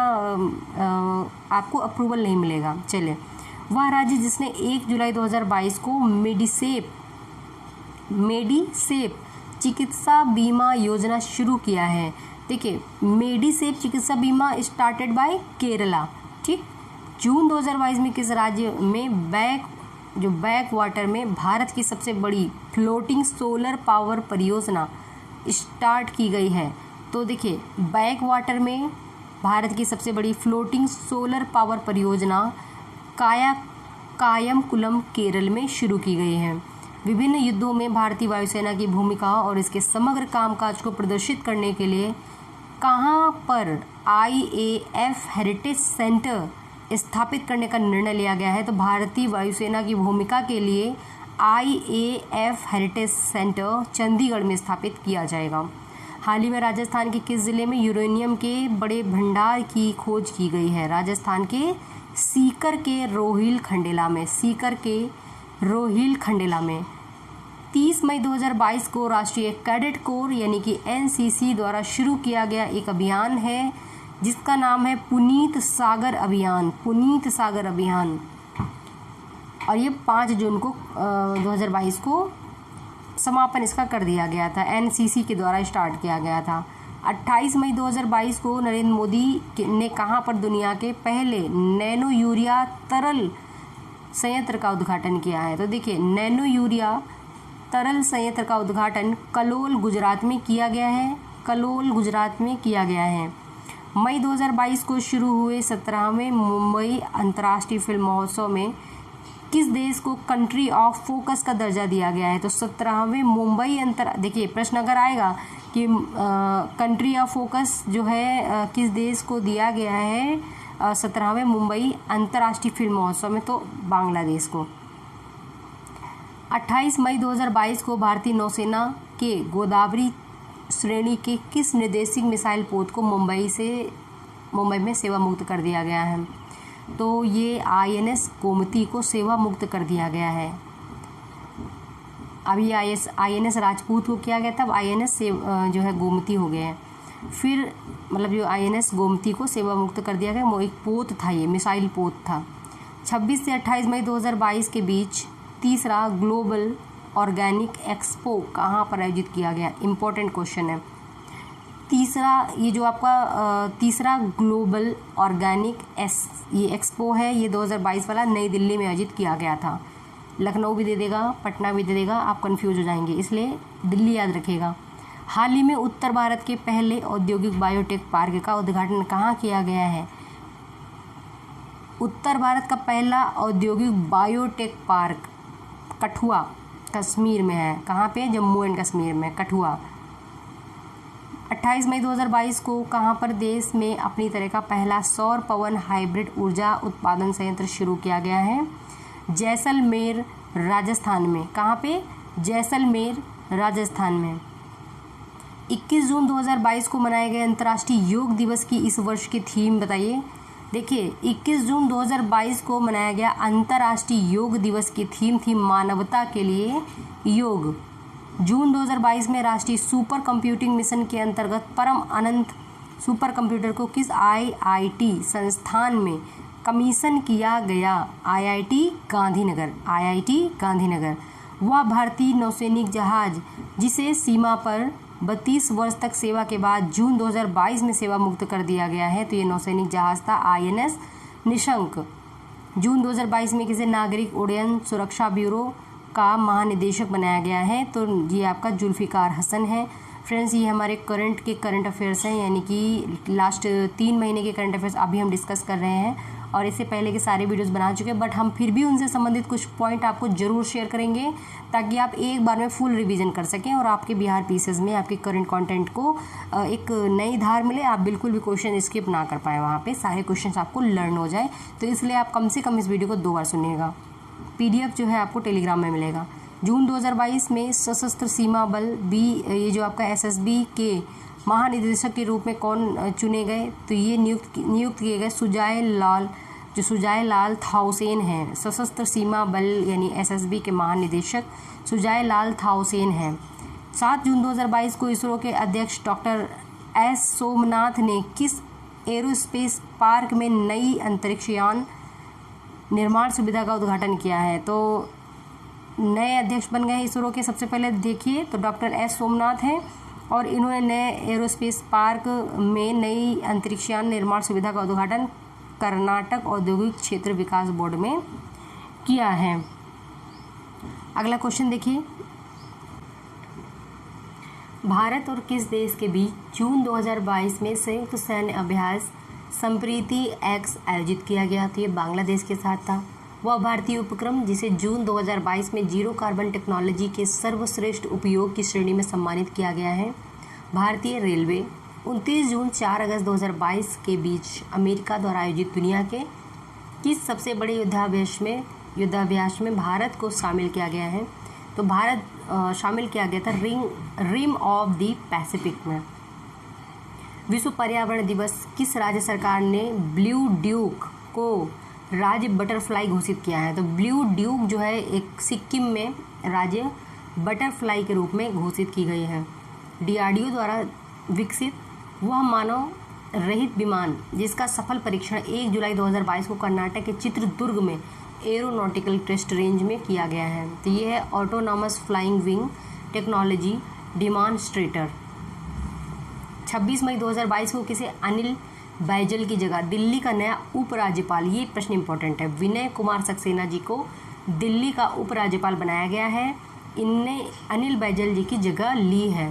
आपको अप्रूवल नहीं मिलेगा। चलिए, वह राज्य जिसने 1 जुलाई 2022 को मेडिसेप चिकित्सा बीमा योजना शुरू किया है। देखिए, मेडिसेप चिकित्सा बीमा स्टार्टेड बाय केरला, ठीक। जून 2022 में किस राज्य में बैक वाटर में भारत की सबसे बड़ी फ्लोटिंग सोलर पावर परियोजना स्टार्ट की गई है, तो देखिए बैक वाटर में भारत की सबसे बड़ी फ्लोटिंग सोलर पावर परियोजना कायमकुलम केरल में शुरू की गई है। विभिन्न युद्धों में भारतीय वायुसेना की भूमिका और इसके समग्र कामकाज को प्रदर्शित करने के लिए कहां पर IAF हेरिटेज सेंटर स्थापित करने का निर्णय लिया गया है, तो भारतीय वायुसेना की भूमिका के लिए IAF हेरिटेज सेंटर चंडीगढ़ में स्थापित किया जाएगा। हाल ही में राजस्थान के किस जिले में यूरेनियम के बड़े भंडार की खोज की गई है, राजस्थान के सीकर के रोहिल खंडेला में 30 मई 2022 को राष्ट्रीय कैडेट कोर यानी कि NCC द्वारा शुरू किया गया एक अभियान है जिसका नाम है पुनीत सागर अभियान और ये 5 जून को 2022 को समापन इसका कर दिया गया था, NCC के द्वारा स्टार्ट किया गया था। 28 मई 2022 को नरेंद्र मोदी ने कहां पर दुनिया के पहले नैनो यूरिया तरल संयंत्र का उद्घाटन किया है, तो देखिए नैनो यूरिया तरल संयंत्र का उद्घाटन कलोल गुजरात में किया गया है? कलोल गुजरात में किया गया है। मई 2022 को शुरू हुए 17वें मुंबई अंतर्राष्ट्रीय फिल्म महोत्सव में किस देश को कंट्री ऑफ फोकस का दर्जा दिया गया है? तो 17वें मुंबई देखिए प्रश्न अगर आएगा कि कंट्री ऑफ फोकस जो है किस देश को दिया गया है 17वें मुंबई अंतर्राष्ट्रीय फिल्म महोत्सव में, तो बांग्लादेश को। 28 मई 2022 को भारतीय नौसेना के गोदावरी श्रेणी के किस निर्देशित मिसाइल पोत को मुंबई में सेवा मुक्त कर दिया गया है? तो ये INS गोमती को सेवा मुक्त कर दिया गया है। अभी INS राजपूत को किया गया था, अब INS से जो है गोमती हो गए हैं। फिर मतलब जो INS गोमती को सेवा मुक्त कर दिया गया, वो एक पोत था, ये मिसाइल पोत था। 26 से 28 मई 2022 के बीच तीसरा ग्लोबल ऑर्गेनिक एक्सपो कहाँ पर आयोजित किया गया? इम्पोर्टेंट क्वेश्चन है। ये जो आपका तीसरा ग्लोबल ऑर्गेनिक ये एक्सपो है, ये 2022 वाला नई दिल्ली में आयोजित किया गया था। लखनऊ भी दे देगा, पटना भी दे देगा, आप कंफ्यूज हो जाएंगे, इसलिए दिल्ली याद रखिएगा। हाल ही में उत्तर भारत के पहले औद्योगिक बायोटेक पार्क का उद्घाटन कहाँ किया गया है? उत्तर भारत का पहला औद्योगिक बायोटेक पार्क कठुआ कश्मीर में है। कहाँ पे? जम्मू एंड कश्मीर में, कठुआ। 28 मई 2022 को कहाँ पर देश में अपनी तरह का पहला सौर पवन हाइब्रिड ऊर्जा उत्पादन संयंत्र शुरू किया गया है? जैसलमेर राजस्थान में। कहाँ पे? जैसलमेर राजस्थान में। 21 जून 2022 को मनाए गए अंतर्राष्ट्रीय योग दिवस की इस वर्ष की थीम बताइए। देखिए 21 जून 2022 को मनाया गया अंतर्राष्ट्रीय योग दिवस की थीम थी मानवता के लिए योग। जून 2022 में राष्ट्रीय सुपर कंप्यूटिंग मिशन के अंतर्गत परम अनंत सुपर कंप्यूटर को किस IIT संस्थान में कमीशन किया गया? IIT गांधीनगर। वह भारतीय नौसैनिक जहाज जिसे सीमा पर 32 वर्ष तक सेवा के बाद जून 2022 में सेवा मुक्त कर दिया गया है, तो ये नौसैनिक जहाज था INS निशंक। जून 2022 में किसे नागरिक उड्डयन सुरक्षा ब्यूरो का महानिदेशक बनाया गया है? तो ये आपका जुल्फिकार हसन है। फ्रेंड्स, ये हमारे करंट अफेयर्स हैं, यानी कि लास्ट 3 महीने के करंट अफेयर्स अभी हम डिस्कस कर रहे हैं, और इससे पहले के सारे वीडियोस बना चुके हैं, बट हम फिर भी उनसे संबंधित कुछ पॉइंट आपको ज़रूर शेयर करेंगे ताकि आप एक बार में फुल रिवीजन कर सकें और आपके बिहार पीसेस में आपके करंट कंटेंट को एक नई धार मिले, आप बिल्कुल भी क्वेश्चन स्किप ना कर पाएँ, वहाँ पे सारे क्वेश्चंस आपको लर्न हो जाए। तो इसलिए आप कम से कम इस वीडियो को 2 बार सुनिएगा। PDF जो है आपको टेलीग्राम में मिलेगा। जून 2022 में सशस्त्र सीमा बल ये जो आपका SSB के महानिदेशक के रूप में कौन चुने गए? तो ये नियुक्त किए गए सुजाय लाल थाउसेन हैं। सशस्त्र सीमा बल यानी SSB के महानिदेशक सुजाय लाल थाउसेन हैं। 7 जून 2022 को इसरो के अध्यक्ष डॉक्टर S सोमनाथ ने किस एरोस्पेस पार्क में नई अंतरिक्ष यान निर्माण सुविधा का उद्घाटन किया है? तो नए अध्यक्ष बन गए इसरो के, सबसे पहले देखिए तो डॉक्टर S सोमनाथ हैं, और इन्होंने नए एरोस्पेस पार्क में नई अंतरिक्षयान निर्माण सुविधा का उद्घाटन कर्नाटक औद्योगिक क्षेत्र विकास बोर्ड में किया है। अगला क्वेश्चन देखिए, भारत और किस देश के बीच जून 2022 में संयुक्त सैन्य अभ्यास संप्रीति X आयोजित किया गया? तो ये बांग्लादेश के साथ था। वह भारतीय उपक्रम जिसे जून 2022 में जीरो कार्बन टेक्नोलॉजी के सर्वश्रेष्ठ उपयोग की श्रेणी में सम्मानित किया गया है। भारतीय रेलवे 29 जून 4 अगस्त 2022 के बीच अमेरिका द्वारा आयोजित दुनिया के किस सबसे बड़े युद्धाभ्यास में भारत को शामिल किया गया है? तो भारत शामिल किया गया था रिम ऑफ द पैसिफिक में। विश्व पर्यावरण दिवस किस राज्य सरकार ने ब्लू ड्यूक को राज्य बटरफ्लाई घोषित किया है? तो ब्लू ड्यूक जो है एक सिक्किम में राज्य बटरफ्लाई के रूप में घोषित की गई है। DRDO द्वारा विकसित वह मानव रहित विमान जिसका सफल परीक्षण 1 जुलाई 2022 को कर्नाटक के चित्रदुर्ग में एरोनॉटिकल टेस्ट रेंज में किया गया है। तो ये है autonomous flying wing technology demonstrator. 26 मई 2022 को किसे अनिल बैजल की जगह दिल्ली का नया उपराज्यपाल, ये प्रश्न इंपॉर्टेंट है, विनय कुमार सक्सेना जी को दिल्ली का उपराज्यपाल बनाया गया है। इनने अनिल बैजल जी की जगह ली है।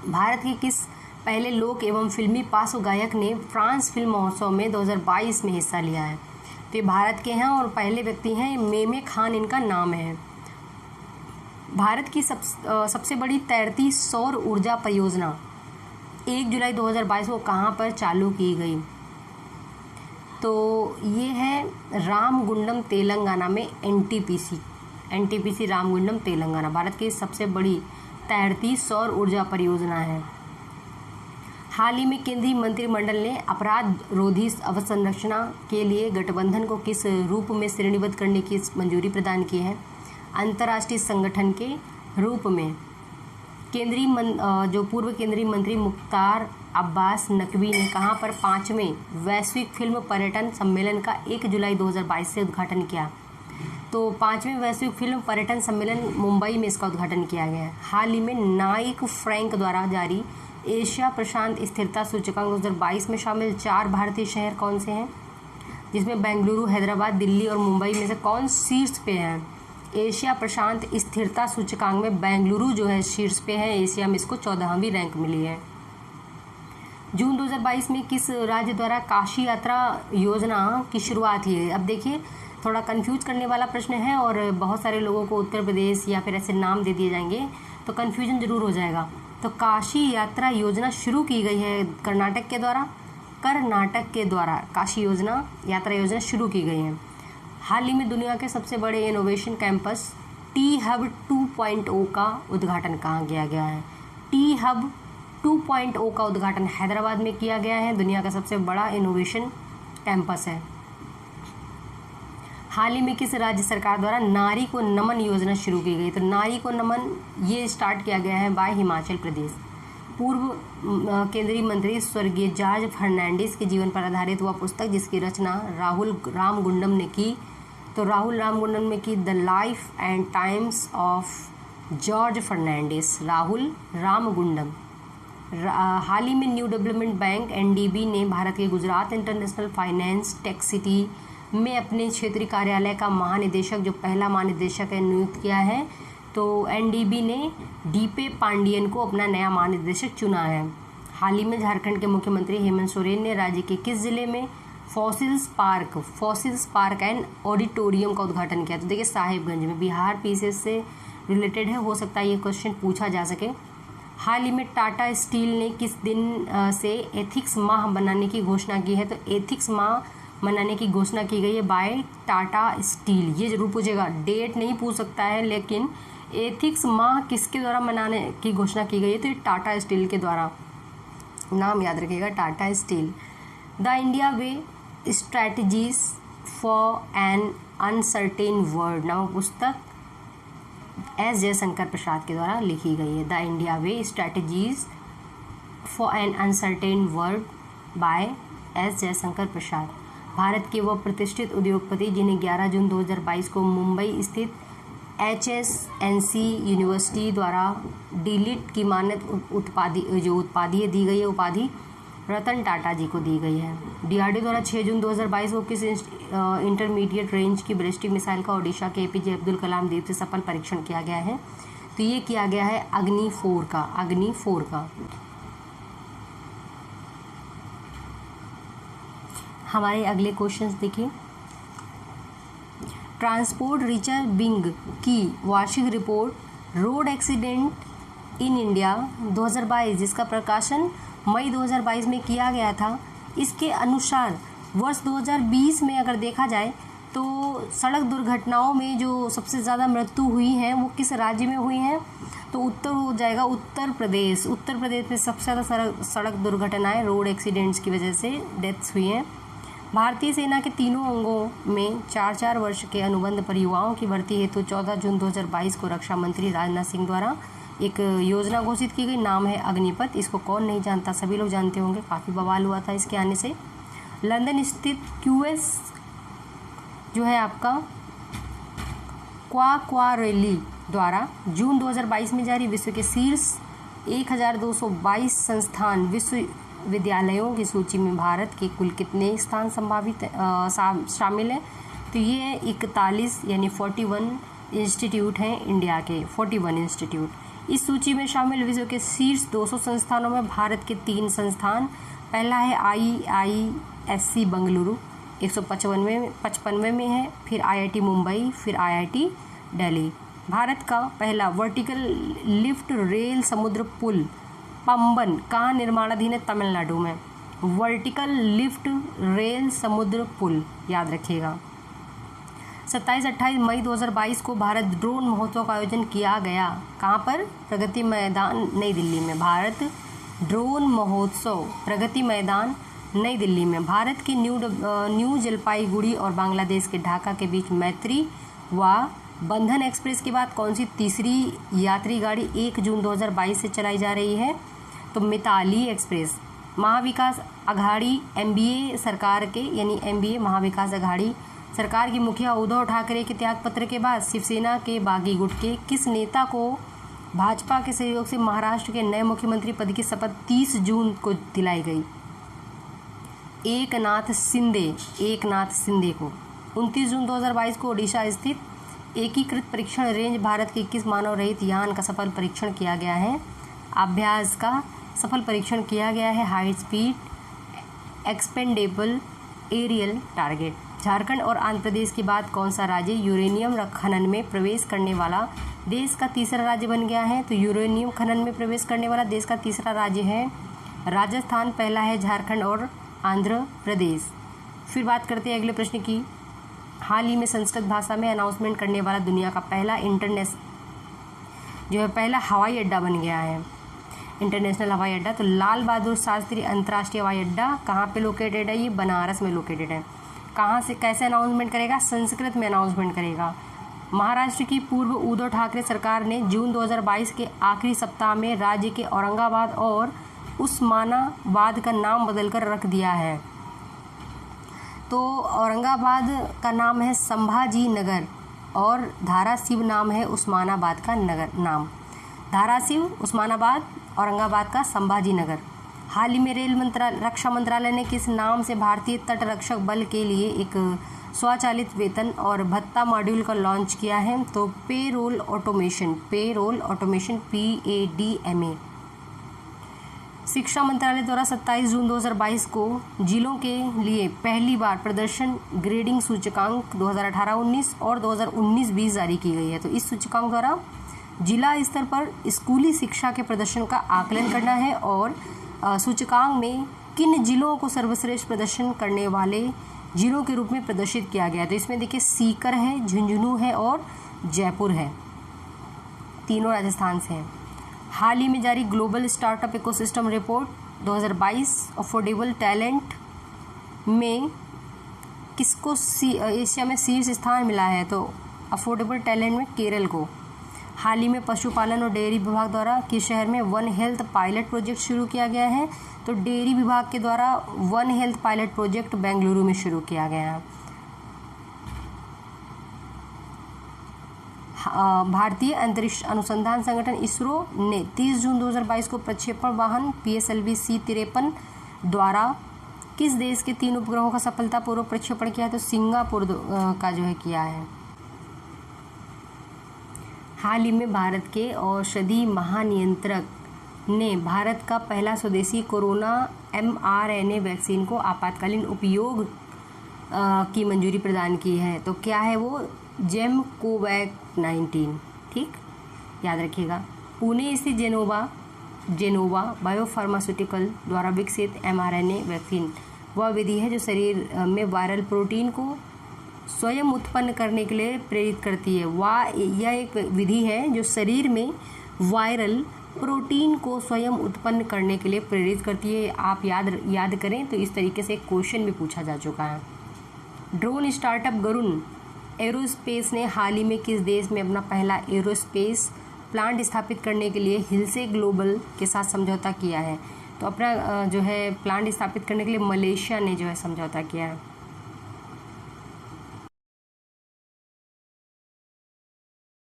भारत के किस पहले लोक एवं फिल्मी पार्श्व गायक ने फ्रांस फिल्म महोत्सव में 2022 में हिस्सा लिया है? तो ये भारत के हैं और पहले व्यक्ति हैं, मेमे खान इनका नाम है। भारत की सबसे बड़ी तैरती सौर ऊर्जा परियोजना 1 जुलाई 2022 को कहाँ पर चालू की गई? तो ये है रामगुंडम तेलंगाना में, एनटीपीसी रामगुंडम तेलंगाना भारत की सबसे बड़ी तैरती सौर ऊर्जा परियोजना है। हाल ही में केंद्रीय मंत्रिमंडल ने अपराध रोधी अवसंरचना के लिए गठबंधन को किस रूप में श्रेणीबद्ध करने की मंजूरी प्रदान की है? अंतर्राष्ट्रीय संगठन के रूप में। जो पूर्व केंद्रीय मंत्री मुख्तार अब्बास नकवी ने कहाँ पर 5वें वैश्विक फिल्म पर्यटन सम्मेलन का 1 जुलाई 2022 से उद्घाटन किया? तो 5वें वैश्विक फिल्म पर्यटन सम्मेलन मुंबई में इसका उद्घाटन किया गया है। हाल ही में नाइक फ्रैंक द्वारा जारी एशिया प्रशांत स्थिरता सूचकांक 2022 में शामिल 4 भारतीय शहर कौन से हैं, जिसमें बेंगलुरु, हैदराबाद, दिल्ली और मुंबई में से कौन शीर्ष पे हैं? एशिया प्रशांत स्थिरता सूचकांक में बेंगलुरु जो है शीर्ष पे है, एशिया में इसको 14वीं रैंक मिली है। जून 2022 में किस राज्य द्वारा काशी यात्रा योजना की शुरुआत हुई है? अब देखिए, थोड़ा कंफ्यूज करने वाला प्रश्न है और बहुत सारे लोगों को उत्तर प्रदेश या फिर ऐसे नाम दे दिए जाएंगे तो कन्फ्यूजन जरूर हो जाएगा। तो काशी यात्रा योजना शुरू की गई है कर्नाटक के द्वारा काशी यात्रा योजना शुरू की गई है। हाल ही में दुनिया के सबसे बड़े इनोवेशन कैंपस टी हब 2.0 का उद्घाटन कहाँ किया गया है? टी हब 2.0 का उद्घाटन हैदराबाद में किया गया है, दुनिया का सबसे बड़ा इनोवेशन कैंपस है। हाल ही में किस राज्य सरकार द्वारा नारी को नमन योजना शुरू की गई? तो नारी को नमन ये स्टार्ट किया गया है बाय हिमाचल प्रदेश। पूर्व केंद्रीय मंत्री स्वर्गीय जॉर्ज फर्नांडिस के जीवन पर आधारित वह पुस्तक जिसकी रचना राहुल रामगुंडम ने की, तो राहुल रामगुंडम ने की the life and times of George Fernandes, Rahul Ramagundam. हाल ही में न्यू डेवलपमेंट बैंक एनडीबी ने भारत के Gujarat international finance tech city में अपने क्षेत्रीय कार्यालय का महानिदेशक, जो पहला महानिदेशक है, नियुक्त किया है। तो एनडीबी ने डीपे पांडियन को अपना नया महानिदेशक चुना है। हाल ही में झारखंड के मुख्यमंत्री हेमंत सोरेन ने राज्य के किस जिले में फॉसिल्स पार्क एंड ऑडिटोरियम का उद्घाटन किया? तो देखिए, साहिबगंज में। बिहार पीसीएस से रिलेटेड है, हो सकता है ये क्वेश्चन पूछा जा सके। हाल ही में टाटा स्टील ने किस दिन से एथिक्स माह मनाने की घोषणा की है? तो एथिक्स माह मनाने की घोषणा की गई है बाय टाटा स्टील। ये जरूर पूछेगा, डेट नहीं पूछ सकता है, लेकिन एथिक्स माह किसके द्वारा मनाने की घोषणा की गई है? तो ये टाटा स्टील के द्वारा, नाम याद रखिएगा, Tata steel. The India way strategies for an uncertain world नामक पुस्तक एस जयशंकर प्रसाद के द्वारा लिखी गई है। The India way strategies for an uncertain world by S Jaishankar Prasad. Bharat के वह प्रतिष्ठित उद्योगपति जिन्हें 11 जून 2022 को मुंबई स्थित HSNC यूनिवर्सिटी द्वारा डीलिट की मान्यता उपाधि दी गई है, उपाधि रतन टाटा जी को दी गई है। डीआरडीओ द्वारा 6 जून 2022 को किस इंटरमीडिएट रेंज की बैलिस्टिक मिसाइल का ओडिशा के APJ अब्दुल कलाम द्वीप से सफल परीक्षण किया गया है? तो ये किया गया है अग्नि 4 का। हमारे अगले क्वेश्चंस देखिए। ट्रांसपोर्ट रिसर्च विंग की वार्षिक report road accident in India 2022, जिसका प्रकाशन मई 2022 में किया गया था, इसके अनुसार वर्ष 2020 में अगर देखा जाए तो सड़क दुर्घटनाओं में जो सबसे ज़्यादा मृत्यु हुई हैं वो किस राज्य में हुई हैं? तो उत्तर हो जाएगा उत्तर प्रदेश में सबसे ज़्यादा सड़क दुर्घटनाएं रोड एक्सीडेंट्स की वजह से डेथ्स हुई हैं। भारतीय सेना के तीनों अंगों में 4-4 वर्ष के अनुबंध पर युवाओं की भर्ती हेतु 14 जून 2022 को रक्षा मंत्री राजनाथ सिंह द्वारा एक योजना घोषित की गई, नाम है अग्निपथ। इसको कौन नहीं जानता, सभी लोग जानते होंगे, काफ़ी बवाल हुआ था इसके आने से। लंदन स्थित QS जो है आपका क्वारेली द्वारा जून 2022 में जारी विश्व के शीर्ष 1222 संस्थान विश्वविद्यालयों की सूची में भारत के कुल कितने स्थान संभावित शामिल है? तो ये 41 यानी 41 इंस्टीट्यूट हैं इंडिया के, 41 इंस्टीट्यूट। इस सूची में शामिल विश्व के शीर्ष 200 संस्थानों में भारत के 3 संस्थान। पहला है IISc बेंगलुरु 155वें में है, फिर IIT मुंबई, फिर IIT दिल्ली। भारत का पहला वर्टिकल लिफ्ट रेल समुद्र पुल पंबन कहाँ निर्माणाधीन है? तमिलनाडु में। वर्टिकल लिफ्ट रेल समुद्र पुल याद रखिएगा। 27-28 मई 2022 को भारत ड्रोन महोत्सव का आयोजन किया गया। कहाँ पर? प्रगति मैदान नई दिल्ली में। भारत ड्रोन महोत्सव प्रगति मैदान नई दिल्ली में। भारत की न्यू जलपाईगुड़ी और बांग्लादेश के ढाका के बीच मैत्री व बंधन एक्सप्रेस के बाद कौन सी तीसरी यात्री गाड़ी 1 जून 2022 से चलाई जा रही है? तो मिताली एक्सप्रेस। महाविकास अघाड़ी MBA सरकार के यानी MBA महाविकास अघाड़ी सरकार की मुखिया उद्धव ठाकरे के त्यागपत्र के बाद शिवसेना के बागी गुट के किस नेता को भाजपा के सहयोग से महाराष्ट्र के नए मुख्यमंत्री पद की शपथ 30 जून को दिलाई गई? एकनाथ शिंदे को। 29 जून 2022 को ओडिशा स्थित एकीकृत परीक्षण रेंज भारत के 21 मानव रहित यान का सफल परीक्षण किया गया है। अभ्यास का सफल परीक्षण किया गया है। High speed expendable aerial target. Jharkhand और आंध्र प्रदेश के बाद कौन सा राज्य यूरेनियम खनन में प्रवेश करने वाला देश का तीसरा राज्य बन गया है? तो यूरेनियम खनन में प्रवेश करने वाला देश का तीसरा राज्य है राजस्थान, पहला है झारखंड और आंध्र प्रदेश। फिर बात करते हैं अगले प्रश्न की। हाल ही में संस्कृत भाषा में अनाउंसमेंट करने वाला दुनिया का पहला पहला हवाई अड्डा बन गया है, इंटरनेशनल हवाई अड्डा। तो लाल बहादुर शास्त्री अंतर्राष्ट्रीय हवाई अड्डा कहाँ पे लोकेटेड है? ये बनारस में लोकेटेड है। कहाँ से कैसे अनाउंसमेंट करेगा? संस्कृत में अनाउंसमेंट करेगा। महाराष्ट्र की पूर्व उद्धव ठाकरे सरकार ने जून 2022 के आखिरी सप्ताह में राज्य के औरंगाबाद और उस्मानाबाद का नाम बदलकर रख दिया है। तो औरंगाबाद का नाम है संभाजी नगर और धाराशिव नाम है उस्मानाबाद का नाम। धाराशिव, उस्मानाबाद, औरंगाबाद का संभाजी नगर। हाल ही में रक्षा मंत्रालय ने किस नाम से भारतीय तटरक्षक बल के लिए एक स्वचालित वेतन और भत्ता मॉड्यूल का लॉन्च किया है? तो पेरोल ऑटोमेशन PADMA। शिक्षा मंत्रालय द्वारा 27 जून 2022 को जिलों के लिए पहली बार प्रदर्शन ग्रेडिंग सूचकांक 2018-19 और 2019-20 जारी की गई है। तो इस सूचकांक द्वारा जिला स्तर पर स्कूली शिक्षा के प्रदर्शन का आकलन करना है और सूचकांक में किन जिलों को सर्वश्रेष्ठ प्रदर्शन करने वाले जिलों के रूप में प्रदर्शित किया गया। तो इसमें देखिए सीकर है, झुंझुनू है और जयपुर है, तीनों राजस्थान से हैं। हाल ही में जारी global startup ecosystem report 2022 affordable talent में किसको एशिया में शीर्ष स्थान मिला है? तो अफोर्डेबल टैलेंट में केरल को। हाल ही में पशुपालन और डेयरी विभाग द्वारा किस शहर में वन हेल्थ पायलट प्रोजेक्ट शुरू किया गया है? तो डेयरी विभाग के द्वारा one health pilot project Bengaluru में शुरू किया गया है। भारतीय अंतरिक्ष अनुसंधान संगठन इसरो ने 30 जून 2022 को प्रक्षेपण वाहन PSLV C-53 द्वारा किस देश के 3 उपग्रहों का सफलतापूर्वक प्रक्षेपण किया है? तो सिंगापुर का किया है। हाल ही में भारत के औषधि महानियंत्रक ने भारत का पहला स्वदेशी कोरोना mRNA वैक्सीन को आपातकालीन उपयोग की मंजूरी प्रदान की है। तो क्या है वो? JEM-COVAX-19। ठीक, याद रखिएगा। पुणे स्थित जेनोवा बायोफार्मास्यूटिकल द्वारा विकसित mRNA वैक्सीन वह विधि है जो शरीर में वायरल प्रोटीन को स्वयं उत्पन्न करने के लिए प्रेरित करती है। यह एक विधि है जो शरीर में वायरल प्रोटीन को स्वयं उत्पन्न करने के लिए प्रेरित करती है। आप याद करें तो इस तरीके से क्वेश्चन भी पूछा जा चुका है। ड्रोन स्टार्टअप गरुण एरोस्पेस ने हाल ही में किस देश में अपना पहला एरोस्पेस प्लांट स्थापित करने के लिए हिल्से ग्लोबल के साथ समझौता किया है? तो अपना प्लांट स्थापित करने के लिए मलेशिया ने समझौता किया है।